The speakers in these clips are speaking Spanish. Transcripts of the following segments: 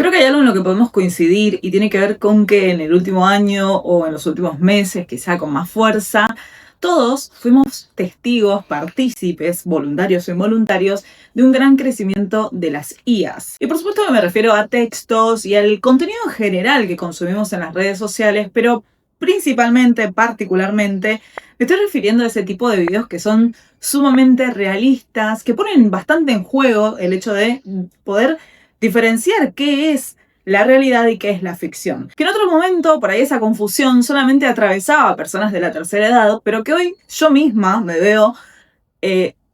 Creo que hay algo en lo que podemos coincidir y tiene que ver con que en el último año o en los últimos meses, quizá con más fuerza, todos fuimos testigos, partícipes, voluntarios o involuntarios, de un gran crecimiento de las IAs. Y por supuesto que me refiero a textos y al contenido en general que consumimos en las redes sociales, pero principalmente, particularmente, me estoy refiriendo a ese tipo de videos que son sumamente realistas, que ponen bastante en juego el hecho de poder diferenciar qué es la realidad y qué es la ficción. Que en otro momento, por ahí esa confusión solamente atravesaba a personas de la tercera edad, pero que hoy yo misma me veo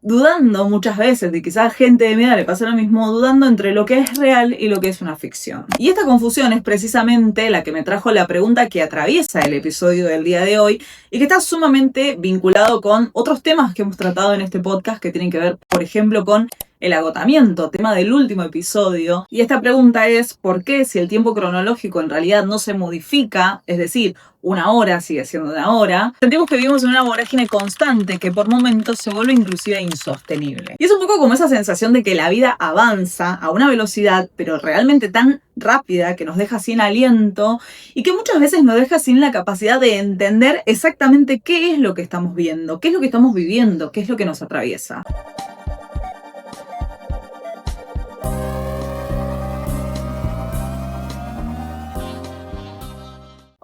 dudando muchas veces, de quizás gente de mi edad le pasa lo mismo, dudando entre lo que es real y lo que es una ficción. Y esta confusión es precisamente la que me trajo la pregunta que atraviesa el episodio del día de hoy y que está sumamente vinculado con otros temas que hemos tratado en este podcast que tienen que ver, por ejemplo, con el agotamiento, tema del último episodio. Y esta pregunta es, ¿por qué si el tiempo cronológico en realidad no se modifica, es decir, una hora sigue siendo una hora, sentimos que vivimos en una vorágine constante que por momentos se vuelve inclusive insostenible? Y es un poco como esa sensación de que la vida avanza a una velocidad, pero realmente tan rápida que nos deja sin aliento y que muchas veces nos deja sin la capacidad de entender exactamente qué es lo que estamos viendo, qué es lo que estamos viviendo, qué es lo que nos atraviesa.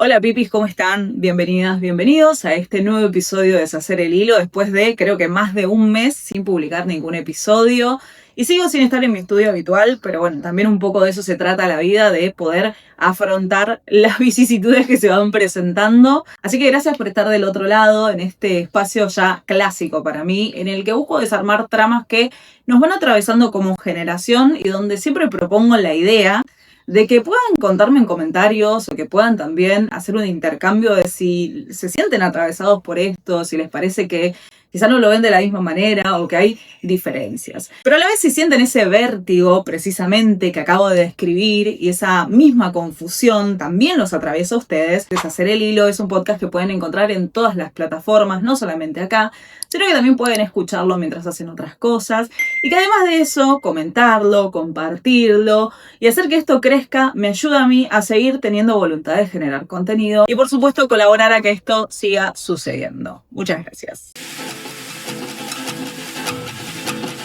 Hola pipis, ¿cómo están? Bienvenidas, bienvenidos a este nuevo episodio de Deshacer el Hilo después de creo que más de un mes sin publicar ningún episodio y sigo sin estar en mi estudio habitual, pero bueno, también un poco de eso se trata la vida, de poder afrontar las vicisitudes que se van presentando. Así que gracias por estar del otro lado en este espacio ya clásico para mí, en el que busco desarmar tramas que nos van atravesando como generación y donde siempre propongo la idea de que puedan contarme en comentarios o que puedan también hacer un intercambio de si se sienten atravesados por esto, si les parece que quizá no lo ven de la misma manera o que hay diferencias. Pero a la vez si sienten ese vértigo precisamente que acabo de describir y esa misma confusión también los atraviesa a ustedes. Deshacer el Hilo es un podcast que pueden encontrar en todas las plataformas, no solamente acá, sino que también pueden escucharlo mientras hacen otras cosas y que además de eso, comentarlo, compartirlo y hacer que esto crezca me ayuda a mí a seguir teniendo voluntad de generar contenido y por supuesto colaborar a que esto siga sucediendo. Muchas gracias.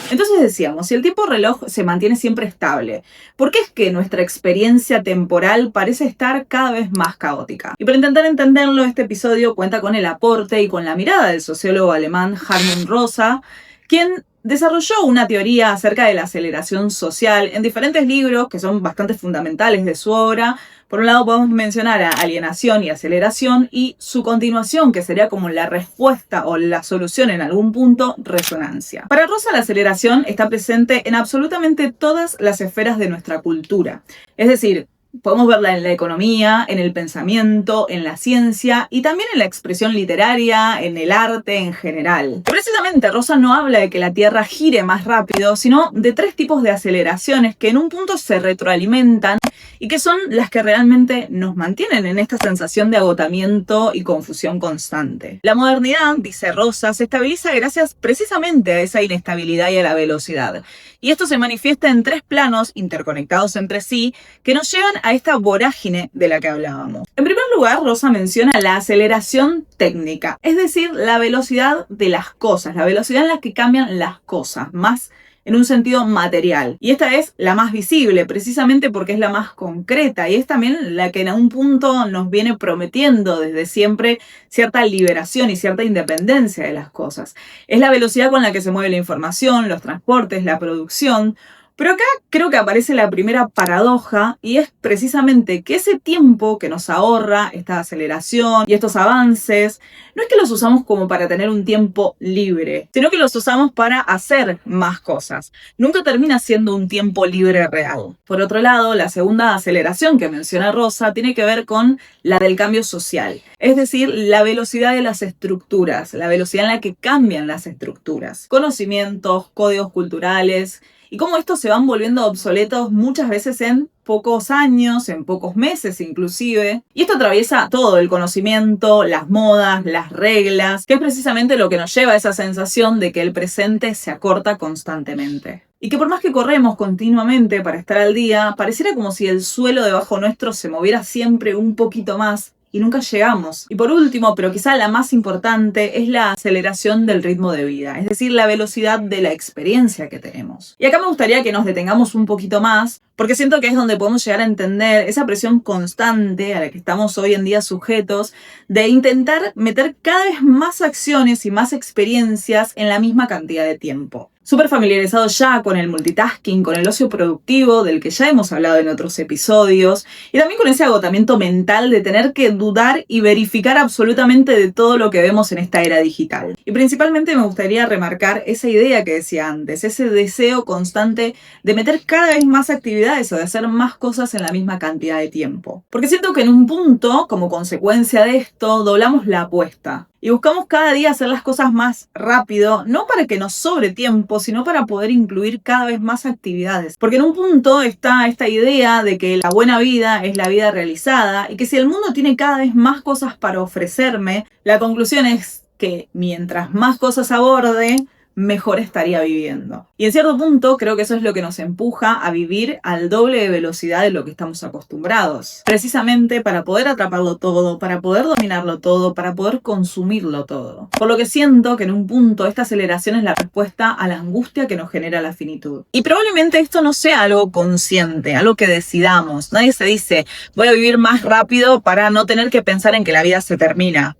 Entonces decíamos, si el tiempo reloj se mantiene siempre estable, ¿por qué es que nuestra experiencia temporal parece estar cada vez más caótica? Y para intentar entenderlo, este episodio cuenta con el aporte y con la mirada del sociólogo alemán Hartmut Rosa, quien desarrolló una teoría acerca de la aceleración social en diferentes libros que son bastante fundamentales de su obra. Por un lado podemos mencionar a Alienación y Aceleración y su continuación, que sería como la respuesta o la solución en algún punto, Resonancia. Para Rosa, la aceleración está presente en absolutamente todas las esferas de nuestra cultura. Es decir, podemos verla en la economía, en el pensamiento, en la ciencia y también en la expresión literaria, en el arte en general. Precisamente Rosa no habla de que la Tierra gire más rápido, sino de tres tipos de aceleraciones que en un punto se retroalimentan y que son las que realmente nos mantienen en esta sensación de agotamiento y confusión constante. La modernidad, dice Rosa, se estabiliza gracias precisamente a esa inestabilidad y a la velocidad. Y esto se manifiesta en tres planos interconectados entre sí que nos llevan a esta vorágine de la que hablábamos. En primer lugar, Rosa menciona la aceleración técnica, es decir, la velocidad de las cosas, la velocidad en la que cambian las cosas, más en un sentido material. Y esta es la más visible, precisamente porque es la más concreta y es también la que en un punto nos viene prometiendo desde siempre cierta liberación y cierta independencia de las cosas. Es la velocidad con la que se mueve la información, los transportes, la producción. Pero acá creo que aparece la primera paradoja y es precisamente que ese tiempo que nos ahorra esta aceleración y estos avances, no es que los usamos como para tener un tiempo libre, sino que los usamos para hacer más cosas. Nunca termina siendo un tiempo libre real. Por otro lado, la segunda aceleración que menciona Rosa tiene que ver con la del cambio social, es decir, la velocidad de las estructuras, la velocidad en la que cambian las estructuras, conocimientos, códigos culturales y cómo estos se van volviendo obsoletos muchas veces en pocos años, en pocos meses inclusive. Y esto atraviesa todo el conocimiento, las modas, las reglas, que es precisamente lo que nos lleva a esa sensación de que el presente se acorta constantemente. Y que por más que corremos continuamente para estar al día, pareciera como si el suelo debajo nuestro se moviera siempre un poquito más y nunca llegamos. Y por último, pero quizá la más importante, es la aceleración del ritmo de vida, es decir, la velocidad de la experiencia que tenemos. Y acá me gustaría que nos detengamos un poquito más, porque siento que es donde podemos llegar a entender esa presión constante a la que estamos hoy en día sujetos, de intentar meter cada vez más acciones y más experiencias en la misma cantidad de tiempo. Súper familiarizados ya con el multitasking, con el ocio productivo, del que ya hemos hablado en otros episodios, y también con ese agotamiento mental de tener que dudar y verificar absolutamente de todo lo que vemos en esta era digital. Y principalmente me gustaría remarcar esa idea que decía antes, ese deseo constante de meter cada vez más actividades o de hacer más cosas en la misma cantidad de tiempo. Porque siento que en un punto, como consecuencia de esto, doblamos la apuesta. Y buscamos cada día hacer las cosas más rápido, no para que nos sobre tiempo, sino para poder incluir cada vez más actividades. Porque en un punto está esta idea de que la buena vida es la vida realizada y que si el mundo tiene cada vez más cosas para ofrecerme, la conclusión es que mientras más cosas aborde, mejor estaría viviendo. Y en cierto punto creo que eso es lo que nos empuja a vivir al doble de velocidad de lo que estamos acostumbrados. Precisamente para poder atraparlo todo, para poder dominarlo todo, para poder consumirlo todo. Por lo que siento que en un punto esta aceleración es la respuesta a la angustia que nos genera la finitud. Y probablemente esto no sea algo consciente, algo que decidamos. Nadie se dice, voy a vivir más rápido para no tener que pensar en que la vida se termina.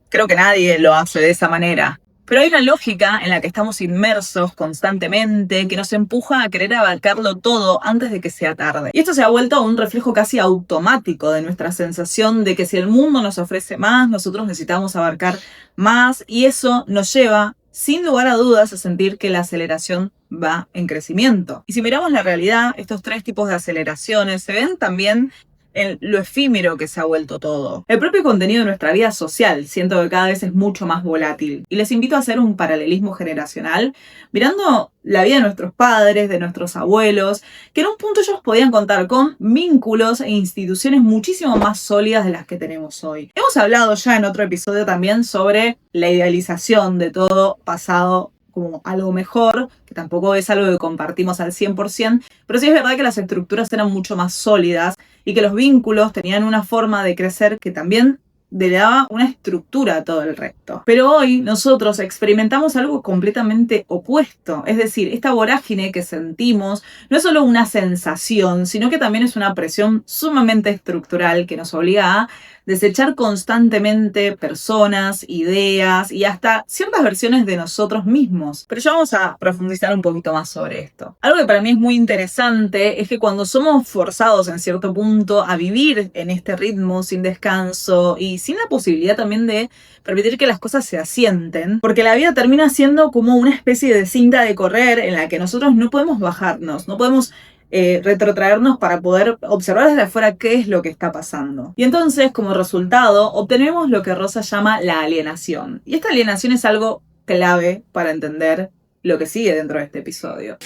Creo que nadie lo hace de esa manera. Pero hay una lógica en la que estamos inmersos constantemente que nos empuja a querer abarcarlo todo antes de que sea tarde. Y esto se ha vuelto un reflejo casi automático de nuestra sensación de que si el mundo nos ofrece más, nosotros necesitamos abarcar más, y eso nos lleva, sin lugar a dudas, a sentir que la aceleración va en crecimiento. Y si miramos la realidad, estos tres tipos de aceleraciones se ven también en lo efímero que se ha vuelto todo. El propio contenido de nuestra vida social siento que cada vez es mucho más volátil. Y les invito a hacer un paralelismo generacional mirando la vida de nuestros padres, de nuestros abuelos, que en un punto ellos podían contar con vínculos e instituciones muchísimo más sólidas de las que tenemos hoy. Hemos hablado ya en otro episodio también sobre la idealización de todo pasado como algo mejor, que tampoco es algo que compartimos al 100%, pero sí es verdad que las estructuras eran mucho más sólidas y que los vínculos tenían una forma de crecer que también le daba una estructura a todo el resto. Pero hoy nosotros experimentamos algo completamente opuesto, es decir, esta vorágine que sentimos no es solo una sensación, sino que también es una presión sumamente estructural que nos obliga a desechar constantemente personas, ideas y hasta ciertas versiones de nosotros mismos. Pero ya vamos a profundizar un poquito más sobre esto. Algo que para mí es muy interesante es que cuando somos forzados en cierto punto a vivir en este ritmo sin descanso y sin la posibilidad también de permitir que las cosas se asienten, porque la vida termina siendo como una especie de cinta de correr en la que nosotros no podemos bajarnos, no podemos retrotraernos para poder observar desde afuera qué es lo que está pasando. Y entonces, como resultado, obtenemos lo que Rosa llama la alienación. Y esta alienación es algo clave para entender lo que sigue dentro de este episodio.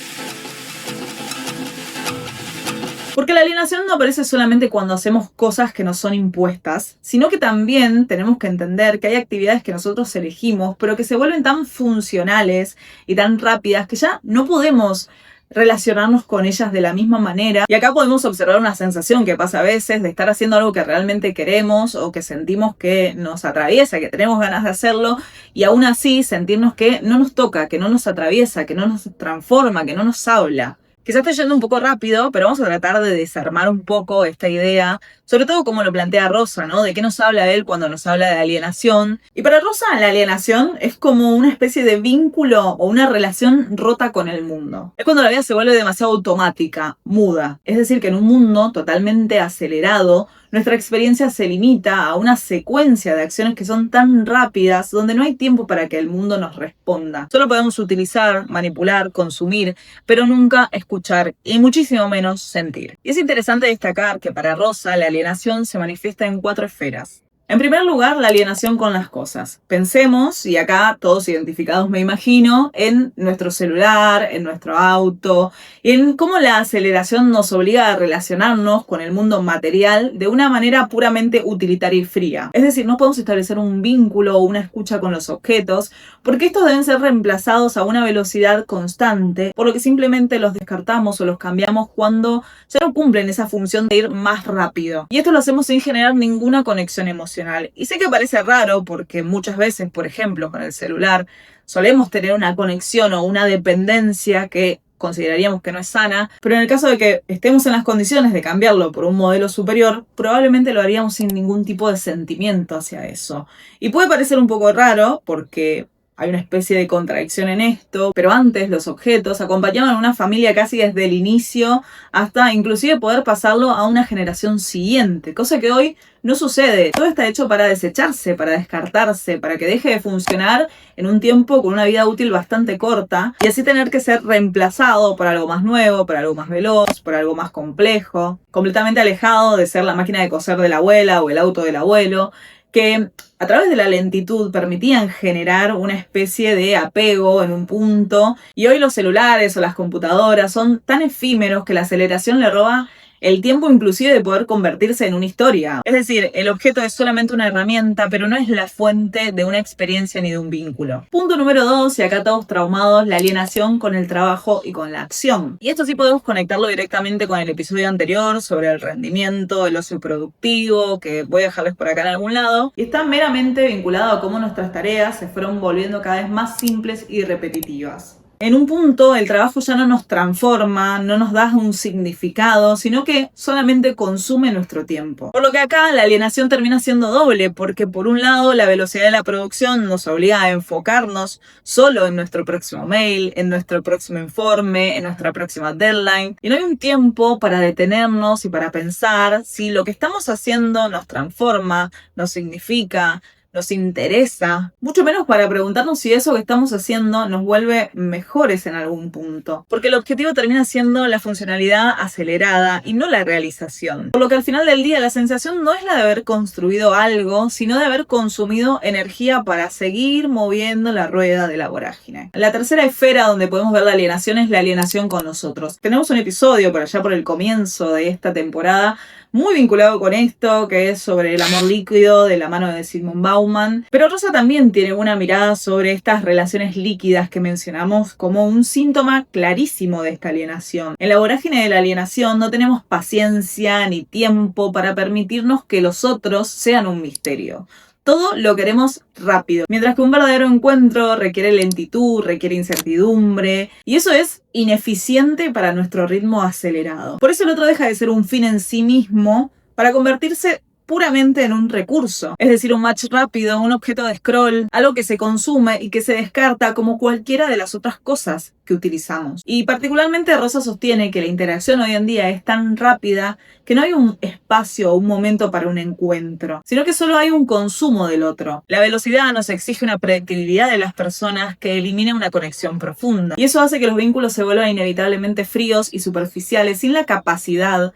Porque la alienación no aparece solamente cuando hacemos cosas que nos son impuestas, sino que también tenemos que entender que hay actividades que nosotros elegimos, pero que se vuelven tan funcionales y tan rápidas que ya no podemos relacionarnos con ellas de la misma manera. Y acá podemos observar una sensación que pasa a veces de estar haciendo algo que realmente queremos o que sentimos que nos atraviesa, que tenemos ganas de hacerlo, y aún así sentirnos que no nos toca, que no nos atraviesa, que no nos transforma, que no nos habla. Quizás estoy yendo un poco rápido, pero vamos a tratar de desarmar un poco esta idea, sobre todo como lo plantea Rosa, ¿no? De qué nos habla él cuando nos habla de alienación. Y para Rosa, la alienación es como una especie de vínculo o una relación rota con el mundo. Es cuando la vida se vuelve demasiado automática, muda. Es decir, que en un mundo totalmente acelerado, nuestra experiencia se limita a una secuencia de acciones que son tan rápidas, donde no hay tiempo para que el mundo nos responda. Solo podemos utilizar, manipular, consumir, pero nunca escuchar y muchísimo menos sentir. Y es interesante destacar que para Rosa la alienación se manifiesta en 4 esferas. En primer lugar, la alienación con las cosas. Pensemos, y acá todos identificados me imagino, en nuestro celular, en nuestro auto, y en cómo la aceleración nos obliga a relacionarnos con el mundo material de una manera puramente utilitaria y fría. Es decir, no podemos establecer un vínculo o una escucha con los objetos, porque estos deben ser reemplazados a una velocidad constante, por lo que simplemente los descartamos o los cambiamos cuando ya no cumplen esa función de ir más rápido. Y esto lo hacemos sin generar ninguna conexión emocional. Y sé que parece raro porque muchas veces, por ejemplo, con el celular, solemos tener una conexión o una dependencia que consideraríamos que no es sana, pero en el caso de que estemos en las condiciones de cambiarlo por un modelo superior, probablemente lo haríamos sin ningún tipo de sentimiento hacia eso. Y puede parecer un poco raro porque hay una especie de contradicción en esto, pero antes los objetos acompañaban a una familia casi desde el inicio hasta inclusive poder pasarlo a una generación siguiente, cosa que hoy no sucede. Todo está hecho para desecharse, para descartarse, para que deje de funcionar en un tiempo con una vida útil bastante corta y así tener que ser reemplazado por algo más nuevo, por algo más veloz, por algo más complejo, completamente alejado de ser la máquina de coser de la abuela o el auto del abuelo, que a través de la lentitud permitían generar una especie de apego en un punto, y hoy los celulares o las computadoras son tan efímeros que la aceleración le roba el tiempo inclusive de poder convertirse en una historia. Es decir, el objeto es solamente una herramienta, pero no es la fuente de una experiencia ni de un vínculo. Punto número 2, y acá todos traumados, la alienación con el trabajo y con la acción. Y esto sí podemos conectarlo directamente con el episodio anterior sobre el rendimiento, el ocio productivo, que voy a dejarles por acá en algún lado, y está meramente vinculado a cómo nuestras tareas se fueron volviendo cada vez más simples y repetitivas. En un punto, el trabajo ya no nos transforma, no nos da un significado, sino que solamente consume nuestro tiempo. Por lo que acá la alienación termina siendo doble, porque por un lado la velocidad de la producción nos obliga a enfocarnos solo en nuestro próximo mail, en nuestro próximo informe, en nuestra próxima deadline, y no hay un tiempo para detenernos y para pensar si lo que estamos haciendo nos transforma, nos significa, nos interesa, mucho menos para preguntarnos si eso que estamos haciendo nos vuelve mejores en algún punto. Porque el objetivo termina siendo la funcionalidad acelerada y no la realización. Por lo que al final del día la sensación no es la de haber construido algo, sino de haber consumido energía para seguir moviendo la rueda de la vorágine. La tercera esfera donde podemos ver la alienación es la alienación con nosotros. Tenemos un episodio por allá por el comienzo de esta temporada muy vinculado con esto, que es sobre el amor líquido de la mano de Zygmunt Bauman. Pero Rosa también tiene una mirada sobre estas relaciones líquidas que mencionamos como un síntoma clarísimo de esta alienación. En la vorágine de la alienación no tenemos paciencia ni tiempo para permitirnos que los otros sean un misterio. Todo lo queremos rápido, mientras que un verdadero encuentro requiere lentitud, requiere incertidumbre, y eso es ineficiente para nuestro ritmo acelerado. Por eso el otro deja de ser un fin en sí mismo para convertirse puramente en un recurso, es decir, un match rápido, un objeto de scroll, algo que se consume y que se descarta como cualquiera de las otras cosas que utilizamos. Y particularmente Rosa sostiene que la interacción hoy en día es tan rápida que no hay un espacio o un momento para un encuentro, sino que solo hay un consumo del otro. La velocidad nos exige una predictibilidad de las personas que elimina una conexión profunda, y eso hace que los vínculos se vuelvan inevitablemente fríos y superficiales sin la capacidad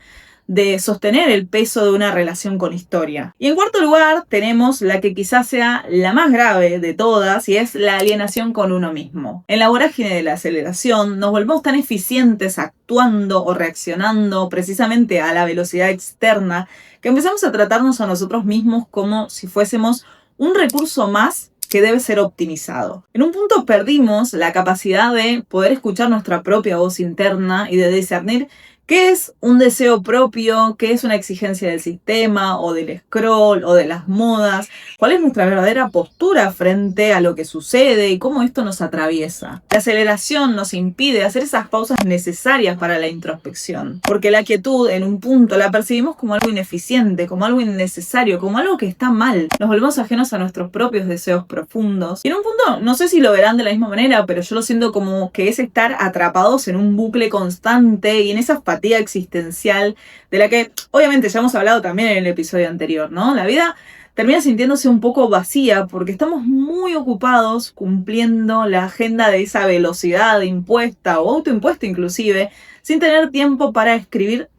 de sostener el peso de una relación con historia. Y en cuarto lugar tenemos la que quizás sea la más grave de todas, y es la alienación con uno mismo. En la vorágine de la aceleración nos volvemos tan eficientes actuando o reaccionando precisamente a la velocidad externa que empezamos a tratarnos a nosotros mismos como si fuésemos un recurso más que debe ser optimizado. En un punto perdimos la capacidad de poder escuchar nuestra propia voz interna y de discernir ¿qué es un deseo propio? ¿Qué es una exigencia del sistema o del scroll o de las modas? ¿Cuál es nuestra verdadera postura frente a lo que sucede y cómo esto nos atraviesa? La aceleración nos impide hacer esas pausas necesarias para la introspección, porque la quietud en un punto la percibimos como algo ineficiente, como algo innecesario, como algo que está mal. Nos volvemos ajenos a nuestros propios deseos profundos. Y en un punto, no sé si lo verán de la misma manera, pero yo lo siento como que es estar atrapados en un bucle constante y en esa apatía existencial de la que obviamente ya hemos hablado también en el episodio anterior, ¿no? La vida termina sintiéndose un poco vacía porque estamos muy ocupados cumpliendo la agenda de esa velocidad impuesta o autoimpuesta inclusive, sin tener tiempo para escribir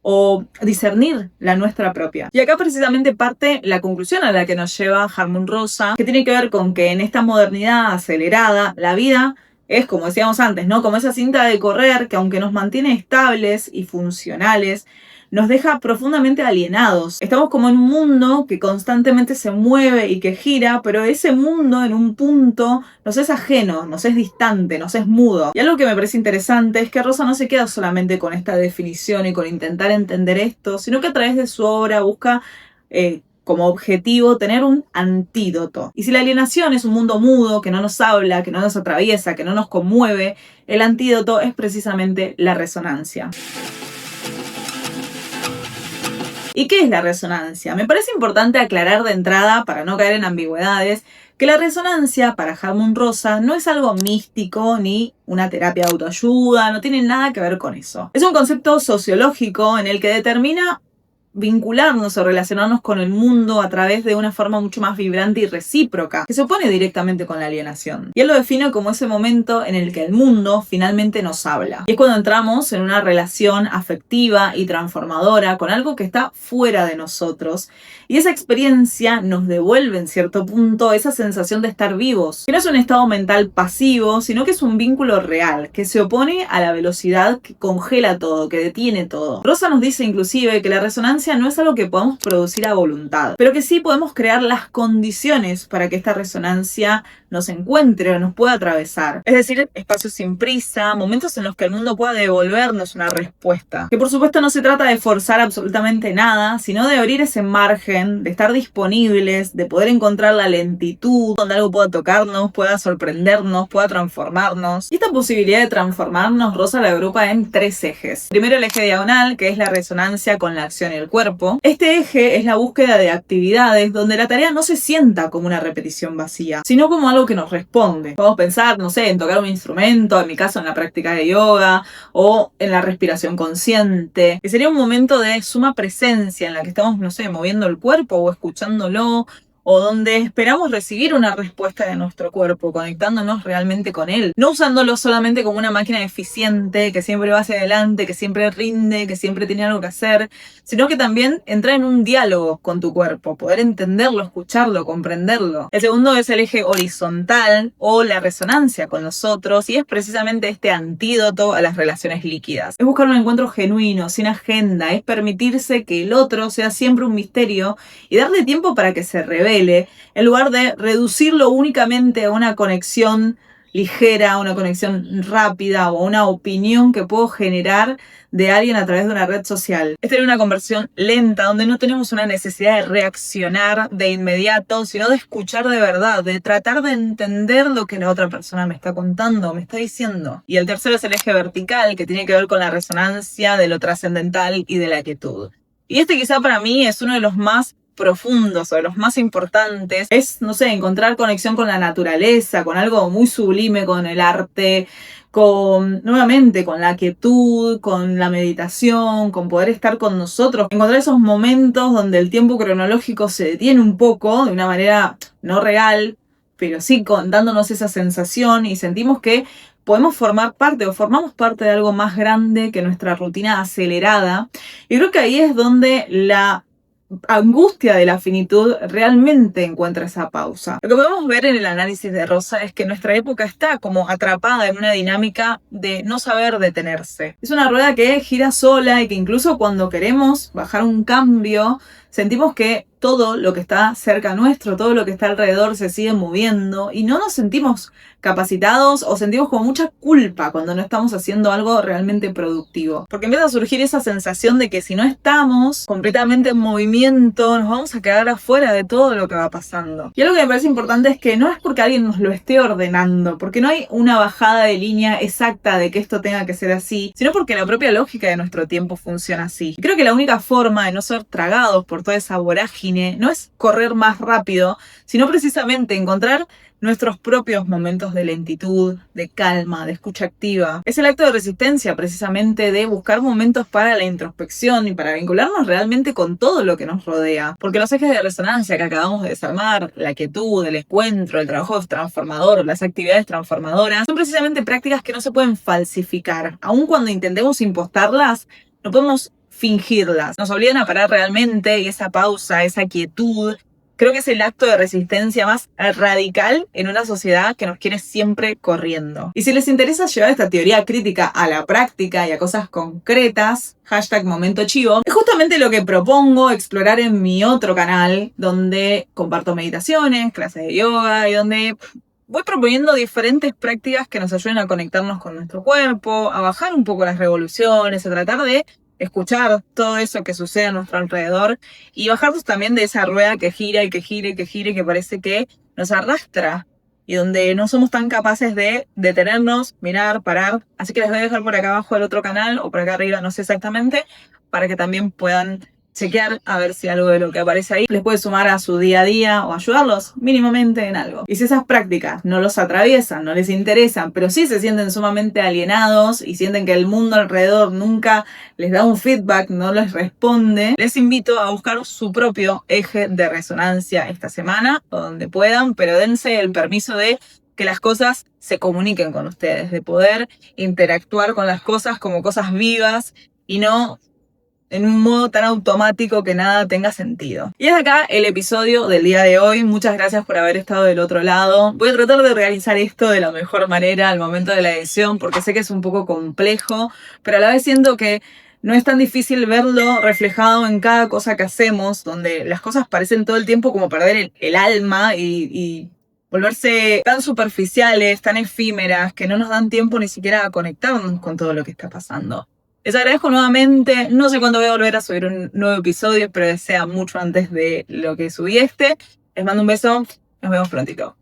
o discernir la nuestra propia. Y acá precisamente parte la conclusión a la que nos lleva Harmon Rosa, que tiene que ver con que en esta modernidad acelerada, la vida es, como decíamos antes, ¿no? Como esa cinta de correr que aunque nos mantiene estables y funcionales, nos deja profundamente alienados. Estamos como en un mundo que constantemente se mueve y que gira, pero ese mundo en un punto nos es ajeno, nos es distante, nos es mudo. Y algo que me parece interesante es que Rosa no se queda solamente con esta definición y con intentar entender esto, sino que a través de su obra busca como objetivo tener un antídoto. Y si la alienación es un mundo mudo, que no nos habla, que no nos atraviesa, que no nos conmueve, el antídoto es precisamente la resonancia. ¿Y qué es la resonancia? Me parece importante aclarar de entrada, para no caer en ambigüedades, que la resonancia para Harmon Rosa no es algo místico ni una terapia de autoayuda, no tiene nada que ver con eso. Es un concepto sociológico en el que determina vincularnos o relacionarnos con el mundo a través de una forma mucho más vibrante y recíproca, que se opone directamente con la alienación. Y él lo define como ese momento en el que el mundo finalmente nos habla. Y es cuando entramos en una relación afectiva y transformadora con algo que está fuera de nosotros. Y esa experiencia nos devuelve en cierto punto esa sensación de estar vivos. Que no es un estado mental pasivo, sino que es un vínculo real, que se opone a la velocidad que congela todo, que detiene todo. Rosa nos dice inclusive que la resonancia no es algo que podamos producir a voluntad, pero que sí podemos crear las condiciones para que esta resonancia nos encuentre o nos pueda atravesar. Es decir, espacios sin prisa, momentos en los que el mundo pueda devolvernos una respuesta. Que por supuesto no se trata de forzar absolutamente nada, sino de abrir ese margen, de estar disponibles, de poder encontrar la lentitud, donde algo pueda tocarnos, pueda sorprendernos, pueda transformarnos. Y esta posibilidad de transformarnos, Rosa la agrupa en 3 ejes. Primero el eje diagonal, que es la resonancia con la acción y el cuerpo. Este eje es la búsqueda de actividades donde la tarea no se sienta como una repetición vacía, sino como algo que nos responde. Podemos pensar, no sé, en tocar un instrumento, en mi caso en la práctica de yoga o en la respiración consciente, que sería un momento de suma presencia en la que estamos, no sé, moviendo el cuerpo o escuchándolo, o donde esperamos recibir una respuesta de nuestro cuerpo, conectándonos realmente con él. No usándolo solamente como una máquina eficiente, que siempre va hacia adelante, que siempre rinde, que siempre tiene algo que hacer, sino que también entrar en un diálogo con tu cuerpo, poder entenderlo, escucharlo, comprenderlo. El segundo es el eje horizontal o la resonancia con los otros, y es precisamente este antídoto a las relaciones líquidas. Es buscar un encuentro genuino, sin agenda, es permitirse que el otro sea siempre un misterio y darle tiempo para que se revele, en lugar de reducirlo únicamente a una conexión ligera, una conexión rápida o una opinión que puedo generar de alguien a través de una red social. Es tener una conversación lenta donde no tenemos una necesidad de reaccionar de inmediato, sino de escuchar de verdad, de tratar de entender lo que la otra persona me está contando, me está diciendo. Y el tercero es el eje vertical, que tiene que ver con la resonancia de lo trascendental y de la quietud. Y este quizá para mí es uno de los más profundos o de los más importantes. Es, no sé, encontrar conexión con la naturaleza, con algo muy sublime, con el arte, nuevamente, con la quietud, con la meditación, con poder estar con nosotros. Encontrar esos momentos donde el tiempo cronológico se detiene un poco, de una manera no real, pero sí dándonos esa sensación y sentimos que podemos formar parte o formamos parte de algo más grande que nuestra rutina acelerada. Y creo que ahí es donde la angustia de la finitud realmente encuentra esa pausa. Lo que podemos ver en el análisis de Rosa es que nuestra época está como atrapada en una dinámica de no saber detenerse. Es una rueda que gira sola y que incluso cuando queremos bajar un cambio, sentimos que todo lo que está cerca nuestro, todo lo que está alrededor se sigue moviendo y no nos sentimos capacitados o sentimos como mucha culpa cuando no estamos haciendo algo realmente productivo. Porque empieza a surgir esa sensación de que si no estamos completamente en movimiento, nos vamos a quedar afuera de todo lo que va pasando. Y algo que me parece importante es que no es porque alguien nos lo esté ordenando, porque no hay una bajada de línea exacta de que esto tenga que ser así, sino porque la propia lógica de nuestro tiempo funciona así. Y creo que la única forma de no ser tragados por toda esa vorágine no es correr más rápido, sino precisamente encontrar nuestros propios momentos de lentitud, de calma, de escucha activa. Es el acto de resistencia precisamente de buscar momentos para la introspección y para vincularnos realmente con todo lo que nos rodea. Porque los ejes de resonancia que acabamos de desarmar, la quietud, el encuentro, el trabajo transformador, las actividades transformadoras, son precisamente prácticas que no se pueden falsificar. Aun cuando intentemos impostarlas, no podemos fingirlas. Nos obligan a parar realmente y esa pausa, esa quietud, creo que es el acto de resistencia más radical en una sociedad que nos quiere siempre corriendo. Y si les interesa llevar esta teoría crítica a la práctica y a cosas concretas, #MomentoChivo, es justamente lo que propongo explorar en mi otro canal, donde comparto meditaciones, clases de yoga y donde voy proponiendo diferentes prácticas que nos ayuden a conectarnos con nuestro cuerpo, a bajar un poco las revoluciones, a tratar de escuchar todo eso que sucede a nuestro alrededor y bajarnos también de esa rueda que gira y que gira y que gira y que parece que nos arrastra y donde no somos tan capaces de detenernos, mirar, parar. Así que les voy a dejar por acá abajo el otro canal o por acá arriba, no sé exactamente, para que también puedan chequear a ver si algo de lo que aparece ahí les puede sumar a su día a día o ayudarlos mínimamente en algo. Y si esas prácticas no los atraviesan, no les interesan, pero sí se sienten sumamente alienados y sienten que el mundo alrededor nunca les da un feedback, no les responde, les invito a buscar su propio eje de resonancia esta semana, o donde puedan, pero dense el permiso de que las cosas se comuniquen con ustedes, de poder interactuar con las cosas como cosas vivas y no en un modo tan automático que nada tenga sentido. Y es acá el episodio del día de hoy. Muchas gracias por haber estado del otro lado. Voy a tratar de realizar esto de la mejor manera al momento de la edición, porque sé que es un poco complejo, pero a la vez siento que no es tan difícil verlo reflejado en cada cosa que hacemos, donde las cosas parecen todo el tiempo como perder el alma y volverse tan superficiales, tan efímeras, que no nos dan tiempo ni siquiera a conectarnos con todo lo que está pasando. Les agradezco nuevamente, no sé cuándo voy a volver a subir un nuevo episodio, pero sea mucho antes de lo que subí este. Les mando un beso, nos vemos prontito.